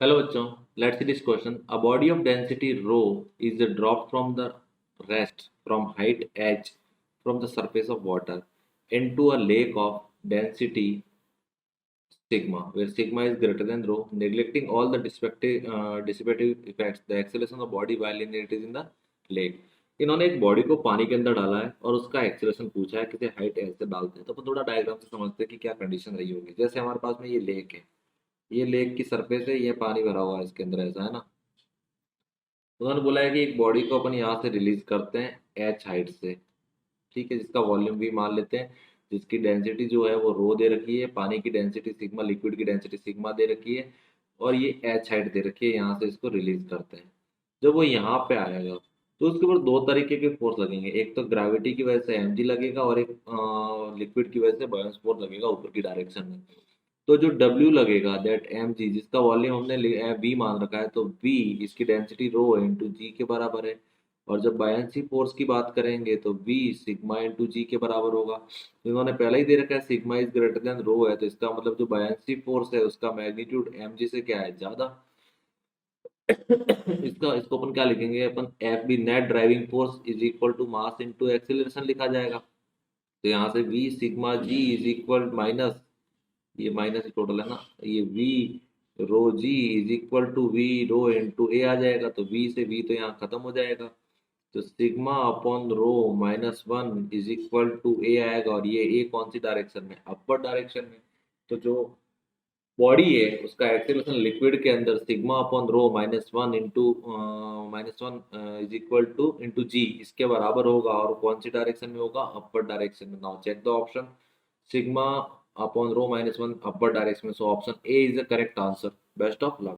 Hello bachchon, let's see this question. A body of density rho is dropped from the rest from height h from the surface of water into a lake of density sigma, where sigma is greater than rho, neglecting all the dissipative effects. The acceleration of the body while it is in the lake. इन्होंने एक body को पानी के अंदर डाला है और उसका एक्सेलरेशन पूछा है, किसी हाइट एच से डालते हैं तो अपन थोड़ा डायग्राम से समझते हैं कि क्या कंडीशन रही होगी। जैसे हमारे पास में ये लेक है, ये लेक की सरफेस है, ये पानी भरा हुआ है इसके अंदर, ऐसा है ना। उन्होंने बोला है कि एक बॉडी को अपन यहाँ से रिलीज करते हैं एच हाइट से, ठीक है, जिसका वॉल्यूम भी मान लेते हैं, जिसकी डेंसिटी जो है वो रो दे रखी है, पानी की डेंसिटी सिग्मा, लिक्विड की डेंसिटी सिग्मा दे रखी है, और ये एच हाइट दे रखी है। यहाँ से इसको रिलीज करते हैं। जब वो यहाँ पे आएगा तो उसके ऊपर दो तरीके के फोर्स लगेंगे, एक तो ग्रेविटी की वजह से एम लगेगा और एक लिक्विड की वजह से बायोन्स फोर्स लगेगा ऊपर की डायरेक्शन में। तो जो W लगेगा दैट एम जी, जिसका वॉल्यूम हमने V मान रखा है, तो V इसकी डेंसिटी रो इंटू जी के बराबर है। और जब बायन्सी फोर्स की बात करेंगे तो V सिग्मा इंटू जी के बराबर होगा। तो इन्होंने पहले ही दे रखा है सिग्मा इज ग्रेटर देन रो है, तो इसका मतलब जो बायन्सी फोर्स है उसका मैग्नीट्यूड एम जी से क्या है, ज्यादा। इसको अपन क्या लिखेंगे, अपन F B net driving force is equal to mass into acceleration लिखा जाएगा। तो यहाँ से V sigma g is equal minus, ये माइनस टोटल है ना, ये V rho g is equal to V rho into a आ जाएगा। तो वी से वी तो यहाँ खत्म हो जाएगा, तो sigma upon rho -1 is equal to a आएगा। और ये ए कौन सी डायरेक्शन में, अपर डायरेक्शन में। तो जो बॉडी है उसका एक्सेलरेशन लिक्विड के अंदर sigma upon rho -1 is equal to into g, इसके बराबर होगा। और कौन सी डायरेक्शन में होगा, अपर डायरेक्शन में। Now check the option, sigma upon rho -1 upper direction. So option A is the correct answer. Best of luck.